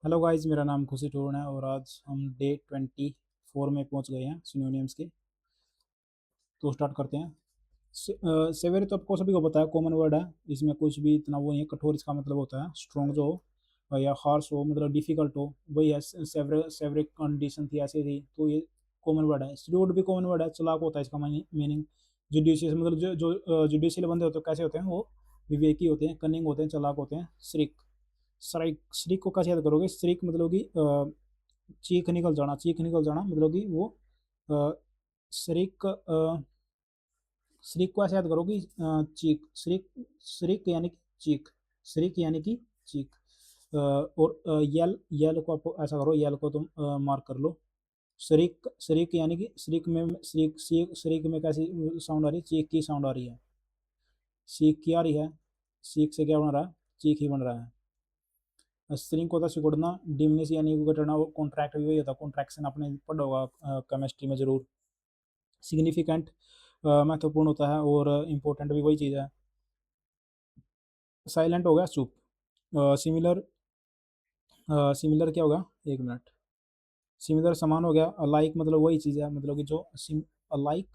Hello guys, मेरा नाम खुशी टोन है और आज हम डे 24 में पहुंच गए हैं सिनोनिम्स के। तो स्टार्ट करते हैं। सेवेरे तो आपको सभी को पता है, कॉमन वर्ड है। इसमें कुछ भी इतना वो नहीं है। कठोर इसका मतलब होता है स्ट्रॉन्ग जो हो या हार्श हो, मतलब डिफिकल्ट हो, वही है। सेवरे सेवरे कंडीशन थी, ऐसे थी, तो ये कॉमन वर्ड है। स्टूड भी कॉमन वर्ड है। चलाक होता है इसका मीनिंग। जुडिशियस मतलब जो जुडिशियल बंदे होते हैं कैसे होते हैं वो? विवेकी होते हैं, कनिंग होते हैं, चालाक होते हैं। श्रिक श्रिक को कैसे याद करोगे? श्रिक मतलब कि चीख निकल जाना, चीख निकल जाना मतलब कि वो अ, श्रिक श्रिक को ऐसे याद करोगी, चीख। श्रिक श्रिक यानी कि चीख। श्रिक यानी कि चीख। और यल यल को आप ऐसा करो, यल को तुम मार्क कर लो। श्रिक श्रिक यानी कि श्रिक में श्रिक श्रिक श्रिक में कैसी साउंड आ रही है? चीख की साउंड आ रही है। सीख की आ रही है। सीख से क्या बन रहा है? चीख ही बन रहा है। स्त्रिंग को होता है सिकुड़ना, डिमनिश यानी कि घटना। वो कॉन्ट्रैक्ट भी वही होता है, कॉन्ट्रैक्शन आपने पढ़ा होगा केमिस्ट्री में जरूर। सिग्निफिकेंट महत्वपूर्ण होता है, और इम्पोर्टेंट भी वही चीज़ है। साइलेंट हो गया चुप। सिमिलर सिमिलर क्या होगा? एक मिनट। सिमिलर समान हो गया। अलाइक मतलब वही चीज़ है, मतलब कि जो अलाइक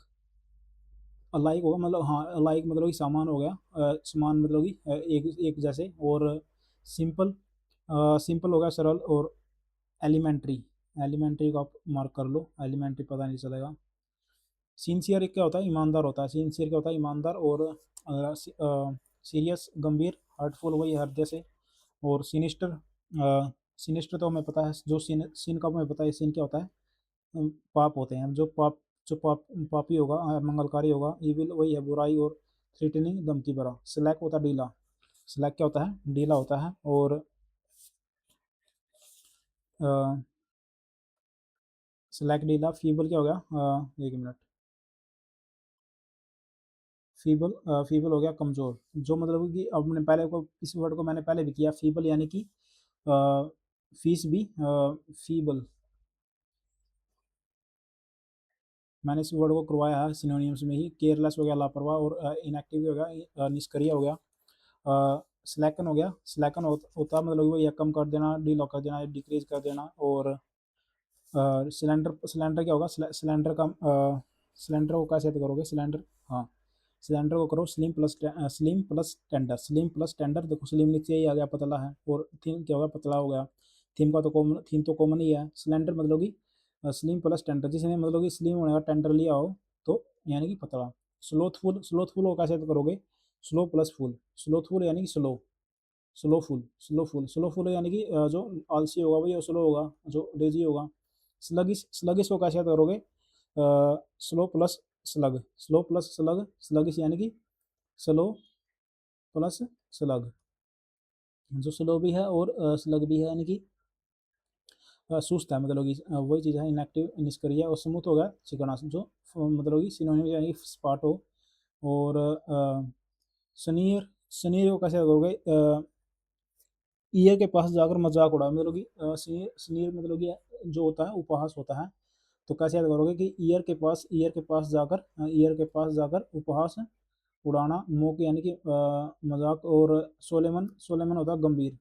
अलाइक होगा, मतलब हाँ, अलाइक मतलब कि समान हो गया। समान मतलब कि एक एक जैसे। और सिंपल सिंपल हो गया सरल। और एलिमेंट्री एलिमेंट्री को आप मार्क कर लो, एलिमेंट्री पता नहीं चलेगा। सिंसियर क्या होता है? ईमानदार होता है। सिंसियर क्या होता है? ईमानदार। और सीरियस गंभीर, हर्टफुल वही हृदय से। और सिनिस्टर सिनिस्टर तो हमें पता है, जो सीन का हमें पता है। सीन क्या होता है? पाप होते हैं। जो पापी होगा, मंगलकारी होगा। इविल वही है बुराई। और थ्रेटनिंग धमकी भरा। स्लैक होता है ढीला। स्लैक क्या होता है? ढीला होता है। और स्लैक ढीला। फीबल क्या हो गया? एक मिनट। फीबल फीबल हो गया कमजोर। जो मतलब कि अब मैंने पहले को, इस वर्ड को मैंने पहले भी किया। फीबल यानी कि फीस भी फीबल। मैंने इस वर्ड को करवाया है सिनोनिम्स में ही। केयरलेस हो गया लापरवाह। और इनएक्टिव हो गया निष्क्रिय हो गया। स्लैकन हो गया। स्लैकन होता मतलब वो, या कम कर देना, डीलॉक कर देना, डिक्रीज कर देना। और सिलेंडर सिलेंडर क्या होगा? सिलेंडर का सिलेंडर को कैसे याद करोगे? सिलेंडर, हाँ, सिलेंडर को करो slim plus tender. Slim plus tender. देखो स्लिम नीचे ही आ गया, पतला है। और थीम क्या होगा? पतला हो गया। थीम तो कॉमन ही है। सिलेंडर मतलब कि स्लिम प्लस टेंडर। जिसने मतलब कि स्लिम होने का टेंडर लिया हो, तो यानी कि पतला। स्लोथफुल स्लोथफुल को कैसे याद करोगे? Slow plus full. स्लोथफुल यानी कि स्लो। स्लोफुल यानी कि जो आलसी होगा वही स्लो होगा, जो लेजी होगा। स्लगिश स्लगिश को कैसे याद करोगे? Slow plus slug. Slow plus slug. Sluggish यानी कि स्लो प्लस स्लग। जो स्लो भी है और स्लग भी है, यानी कि सुस्त है, मतलब कि वही चीज़ है। इनएक्टिव निष्क्रिय। और स्मूथ हो गया चिकना, जो मतलब कि सिनोनिम यानी कि स्पाट हो। और सनीर सनीर को कैसे याद करोगे? ईयर के पास जाकर मजाक उड़ा, मतलब कि सनीर सनीर मतलब कि जो होता है उपहास होता है। तो कैसे याद करोगे कि ईयर के पास जाकर उपहास उड़ाना, मोक यानी कि मजाक। और सोलेमन सोलेमन होता है गंभीर।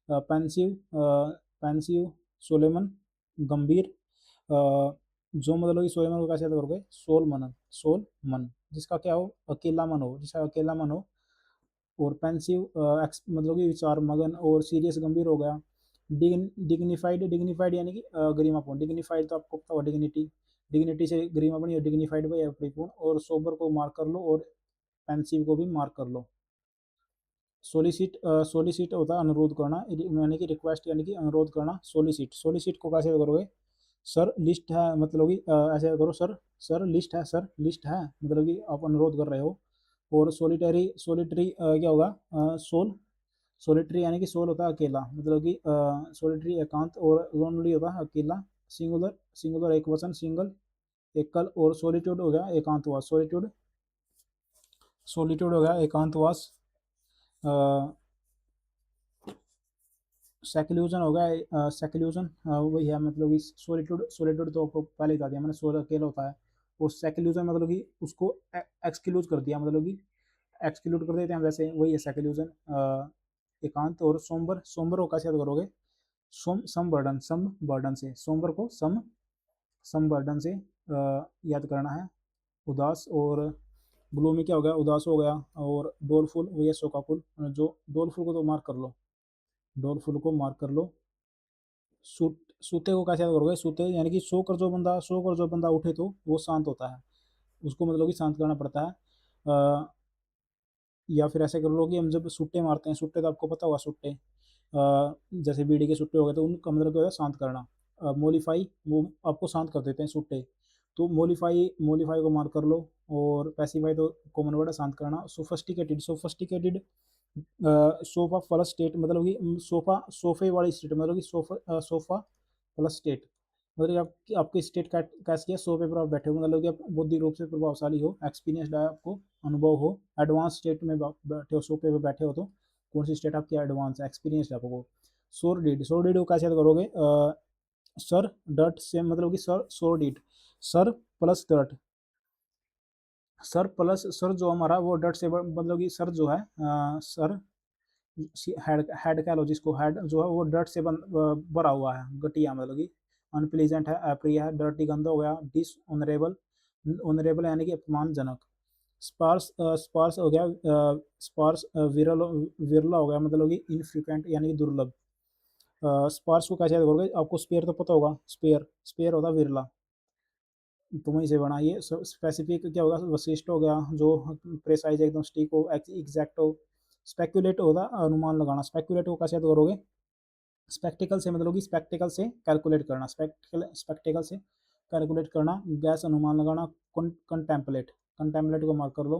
पेंसिव पेंसिव सोलेमन गंभीर। जो मतलब कि सोलेमन को कैसे याद करोगे? सोल मन, जिसका क्या हो? अकेला मन हो, जिसका अकेला मन हो। और पेंसिव मतलब कि विचार मगन। और सीरियस गंभीर हो गया। डिग्निफाइड डिग्निफाइड यानी कि गरिमापूर्ण। डिग्निफाइड तो आपको पता होगा, डिग्निटी। डिग्निटी से गरिमा बनी, और डिग्निफाइड भाई परिपूर्ण। और सोबर को मार्क कर लो, और पेंसिव को भी मार्क कर लो। सोलिसिट सोलिसिट होता है अनुरोध करना, यानी कि रिक्वेस्ट यानी कि अनुरोध करना। सोलिसिट सोलिसिट को कैसे करोगे? सर लिस्ट है, मतलब कि ऐसे करो, सर सर लिस्ट है, मतलब कि आप अनुरोध कर रहे हो। और सोलिटरी सोलिटरी क्या होगा? सोल सोलिटरी यानी कि सोल होता है अकेला, मतलब कि सोलिटरी एकांत। और लोनली होता है अकेला। सिंगुलर सिंगुलर एक वचन, सिंगल एकल। और सोलिट्यूड हो गया एकांतवास। सोलिट्यूड हो गया एकांतवास। सेक्लूजन हो गया सेक्लूजन वही है, मतलब कि सोलिट्यूड सोलिट्यूड तो आपको पहले ही बता दिया मैंने, सोल अकेला होता है। और सेक्लूजन मतलब कि उसको एक्सक्लूड कर दिया, मतलब कि एक्सक्लूड कर देते हैं, वैसे वही है सेक्लूजन एकांत। और सोम्बर सोम्बर को कैसे याद करोगे? सम बर्डन से, सोमवार को सम बर्डन से याद करना है। उदास और ग्लूमी क्या हो गया, उदास हो गया। और डोलफुल वो ये शोकाकुल, जो डोलफुल को तो मार्क कर लो, डोलफुल को मार्क कर लो। सूत सूते को कैसे याद करोगे, सूते यानी कि सो कर जो बंदा उठे तो वो शांत होता है, उसको मतलब कि शांत करना पड़ता है। या फिर ऐसे कर लो कि हम जब सुट्टे मारते हैं, सुट्टे तो आपको पता होगा, सुट्टे जैसे बीड़ी के सुट्टे हो गए तो उनका मतलब क्या होता है, शांत करना। मोलिफाई वो आपको शांत कर देते हैं सुट्टे, तो मोलिफाई को मार्क कर लो। और पैसिफाई तो कॉमन वर्ड है, शांत करना। Sophisticated, sophisticated sofa plus state मतलब कि सोफे वाली स्टेट मतलब कि सोफा प्लस स्टेट मतलब कि आपकी स्टेट कैसी है, सोफे पर आप बैठे हो मतलब कि आप बौद्धिक रूप से प्रभावशाली हो, एक्सपीरियंसड है, आपको अनुभव हो। एडवांस स्टेट में बैठे हो, सोफे पे बैठे हो तो कौन सी स्टेट आपकी एडवांस है, एक्सपीरियंसड है आपको। सोरडिड को कैसे याद करोगे, सर डट से मतलब कि sir plus dot, sir plus sir जो हमारा वो डट से मतलब कि सर जो है सर हेड कह लो जिसको, हेड जो है वो डर्ट से भरा हुआ है, घटिया मतलब कि। अनप्लीजेंट है, अप्रिय है। डर्टी गंदा हो गया। डिस ऑनरेबल, ऑनरेबल यानी कि अपमानजनक। स्पार्स स्पार्स हो गया, स्पार्स विरला हो गया मतलब कि इनफ्रीक्वेंट यानी कि दुर्लभ। स्पार्स को कैसे याद करोगे, आपको स्पेयर तो पता होगा, स्पेयर स्पेयर होता है विरला, तो वहीं से बना। ये स्पेसिफिक क्या होगा, वशिष्ठ हो गया, जो प्रेसाइज एकदम स्टिक हो, एग्जैक्ट हो। स्पेकुलेट होगा अनुमान लगाना, स्पेकुलेट को कैसे याद करोगे, स्पेक्टिकल से मतलब कि स्पेक्टिकल से कैलकुलेट करना, स्पेक्टिकल से कैलकुलेट करना। गैस अनुमान लगाना। कंटेम्पलेट, कंटेम्पलेट को मार्क कर लो।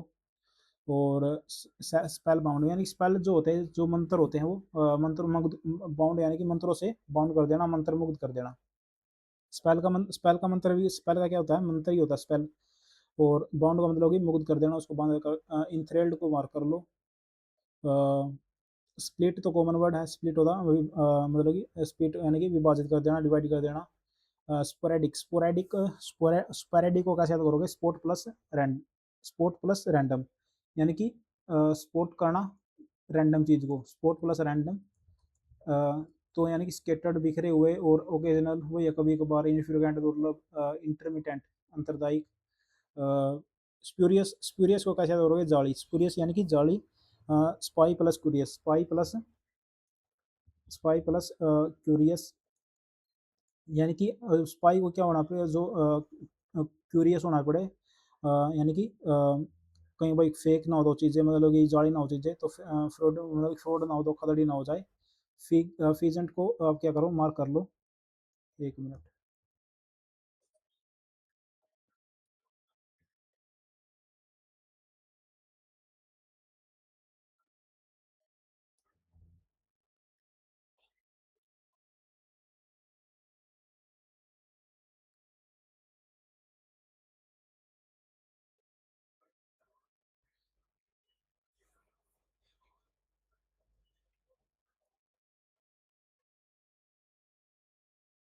और स्पेल बाउंड यानी स्पेल जो होते हैं, जो मंत्र होते हैं वो मंत्र मुग्ध, बाउंड यानी कि मंत्रों से बाउंड कर देना, मंत्र मुग्ध कर देना। स्पेल का मंत्र भी, स्पेल का क्या होता है, मंत्र ही होता है स्पेल। और बाउंड का मतलब कि मुग्ध कर देना, उसको बांध कर। इंथ्रेल्ड को मार्क कर लो। स्प्लिट तो कॉमन वर्ड है, स्प्लिट होता मतलब कि स्प्लिट यानी कि विभाजित कर देना, डिवाइड कर देना। स्पोरेडिक, स्पोरेडिक को कैसे याद करोगे, स्पोर्ट प्लस रैंडम यानी कि स्पोर्ट करना रैंडम चीज़ को, स्पोर्ट प्लस रैंडम। तो यानी कि स्केटर्ड, बिखरे हुए, और ओकेजनल वो या कभी कभार, इनफ्रीक्वेंट दुर्लभ, इंटरमिटेंट अंतरदायिक। स्प्यूरियस, स्प्यूरियस को कैसे याद करोगे, जाली, स्प्यूरियस यानी कि जाली। Spy plus curious, spy plus curious यानी कि स्पाई को क्या होना पड़े, जो क्यूरियस होना पड़े, यानी कि कहीं भाई फेक ना हो दो चीज़ें, मतलब कि जाली ना हो चीज़ें, तो फ्रॉड मतलब फ्रॉड ना हो, धोखाधड़ी ना हो जाए। फीजेंट को आप क्या करो, मार्क कर लो। एक मिनट।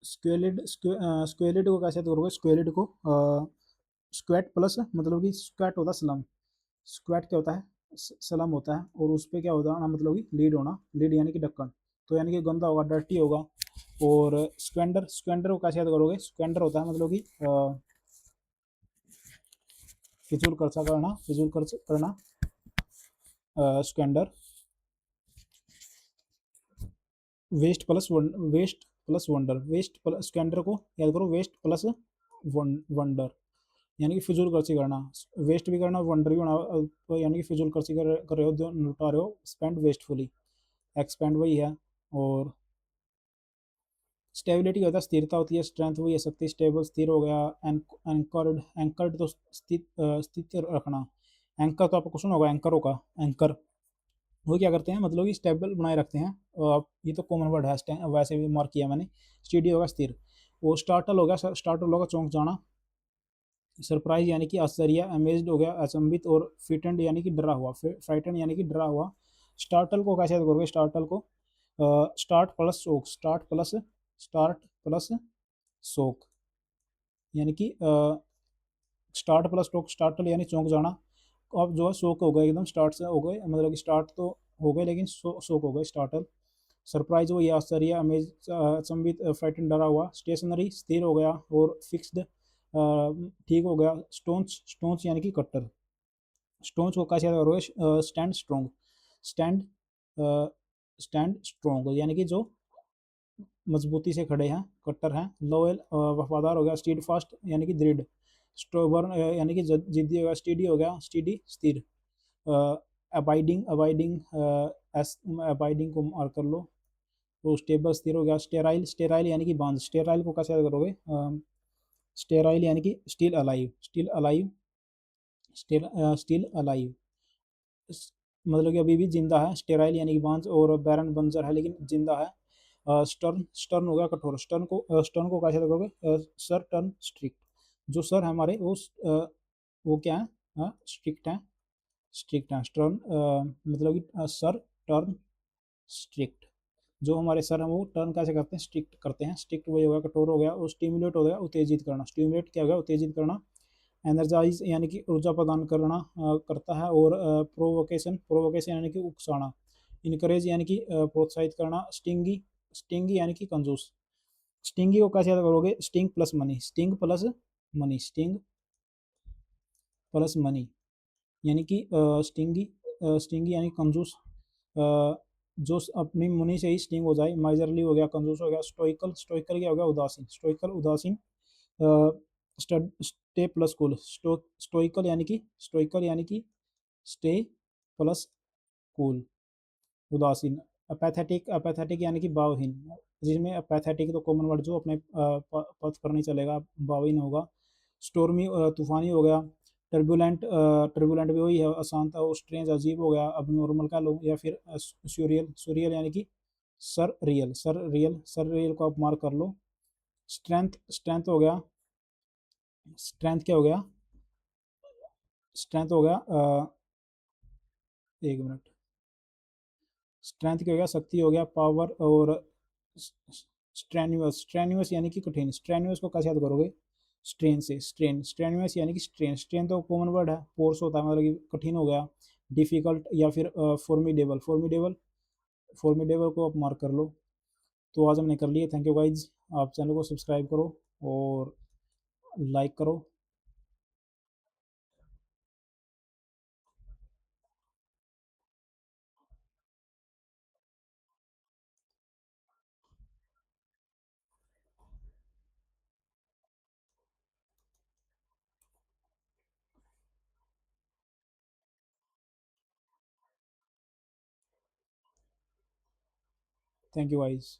स्क्वेलिड को कैसे करोगे, स्क्वेलिड को स्क्वेट प्लस मतलब कि स्क्वेट होता है स्लम, स्क्वेट क्या होता है, सलम होता है। और उस पर क्या होता है ना, मतलब कि लीड होना, लीड यानी कि ढक्कन, तो यानी कि गंदा होगा, डर्टी होगा। और स्क्वेंडर, स्क्वेंडर को कैसे याद करोगे, स्क्वेंडर होता है मतलब कि फिजूल खर्चा करना, फिजूल खर्च करना। Squander, waste plus wonder, waste plus squander को याद करो, वेस्ट प्लस वंडर यानी कि फिजूल खर्ची करना। वेस्ट भी करना, वंडर भी होना, तो यानी कि फिजूल खर्ची कर रहे हो, जो लुटा रहे हो, स्पेंड वेस्टफुली, एक्सपेंड वही है। और स्टेबिलिटी होता है, स्थिरता होती है। स्ट्रेंथ वही है, शक्ति, स्टेबल स्थिर हो गया। एंकर्ड, एंकर्ड तो स्थित रखना। एंकर तो आपको सुना होगा, एंकरों का, एंकर वो क्या करते हैं, मतलब कि स्टेबल बनाए रखते हैं। ये तो कॉमन वर्ड है, वैसे भी मार्क किया मैंने। स्टीडी होगा, स्थिर। वो स्टार्टल होगा, स्टार्टल होगा चौंक जाना। सरप्राइज यानी कि आश्चर्य, अमेज्ड हो गया अचंभित। और फ्रिटेंड यानी कि डरा हुआ, फ्राइटन यानी कि डरा हुआ। स्टार्टल को कैसे याद करोगे, स्टार्टल को स्टार्ट प्लस सोक, स्टार्ट प्लस सोक यानी कि स्टार्ट प्लस टोक, स्टार्टल यानी चौंक जाना। अब जो है शोक हो गए, एकदम स्टार्ट से हो गए, मतलब कि स्टार्ट तो हो गए लेकिन शोक हो गए, स्टार्टल। सरप्राइज वो या आश्चर्य, अमेज अचंभित, फ्राइटन डरा हुआ। स्टेशनरी स्थिर हो गया और फिक्स्ड ठीक हो गया। स्टोन्स स्टोन्स यानी कि कट्टर। स्टोन्स को कैसे करोगे? Stand strong. Stand stand strong यानी कि जो मजबूती से खड़े हैं, कट्टर हैं। लोयल वफादार हो गया। स्टीड फास्ट यानी कि दृढ़। स्टोबर्न यानी कि जिद्दी हो गया। स्टीडी हो गया, स्टीडी स्थिर। अबाइडिंग अबाइडिंग एस अबाइडिंग को मार कर लो। तो स्टेबल स्थिर हो गया। स्टेराइल स्टेराइल यानी कि बांझ। स्टेराइल को कैसे याद करोगे? स्टेराइल यानी कि still alive. Still alive still alive मतलब कि अभी भी जिंदा है। स्टेराइल यानी कि बांझ और बैरन बंजर है लेकिन जिंदा है। स्टर्न स्टर्न हो गया कठोर। स्टर्न को कैसे रखोगे? Sir turn strict. जो सर है हमारे वो वो क्या है? स्ट्रिक्ट है। स्ट्रिक्ट है स्टर्न मतलब कि सर टर्न स्ट्रिक्ट। जो हमारे सर हैं वो टर्न कैसे करते हैं? स्ट्रिक्ट करते हैं। स्ट्रिक्ट वही हो गया, कठोर हो गया। और स्टिमुलेट हो गया, उत्तेजित करना। स्टिमुलेट क्या हो गया? उत्तेजित करना। एनर्जाइज यानी कि ऊर्जा प्रदान करना करता है। और प्रोवोकेशन प्रोवोकेशन यानी कि उकसाना। इनकरेज यानी कि प्रोत्साहित करना। स्टिंगी स्टिंगी यानी कि कंजूस। स्टिंगी को कैसे याद करोगे? Sting plus money. Sting plus money. Sting plus money यानी कि स्टिंगी स्टिंगी यानी कंजूस। जो अपनी मुनि से ही स्टिंग हो जाए। माइजरली हो गया, कंजूस हो गया। स्टोइकल स्टोइकल क्या हो गया? उदासीन। स्टोइकल उदासीन। Stay plus cool. स्टोइकल यानी कि स्टे प्लस कूल उदासीन। अपैथेटिक अपैथेटिक यानी कि भावहीन। जिसमें अपैथेटिक तो कॉमन वर्ड जो अपने पथ पर नहीं चलेगा, भावहीन होगा। स्टोर्मी तूफानी हो गया। टर्बुलेंट टर्बुलेंट भी वही है, अशांत और स्ट्रेंज अजीब हो गया। अब नॉर्मल का लो। या फिर सूरियल सूरियल यानी कि सर रियल को आप मार्क कर लो। स्ट्रेंथ स्ट्रेंथ हो गया। स्ट्रेंथ क्या हो गया? स्ट्रेंथ हो गया एक मिनट। स्ट्रेंथ क्या हो गया? शक्ति हो गया, पावर। और स्ट्रेन्यूअस स्ट्रेन्यूअस यानी कि कठिन। स्ट्रेन्यूअस को कैसे याद करोगे? स्ट्रेन से। स्ट्रेन्यूअस यानी कि स्ट्रेन। स्ट्रेन तो कॉमन वर्ड है, फोर्स होता है, मतलब कि कठिन हो गया। डिफिकल्ट या फिर फॉर्मिडेबल फॉर्मिडेबल फॉर्मिडेबल को आप मार्क कर लो। तो आज हमने कर लिए। Thank you guys. आप चैनल को सब्सक्राइब करो और लाइक करो। Thank you guys.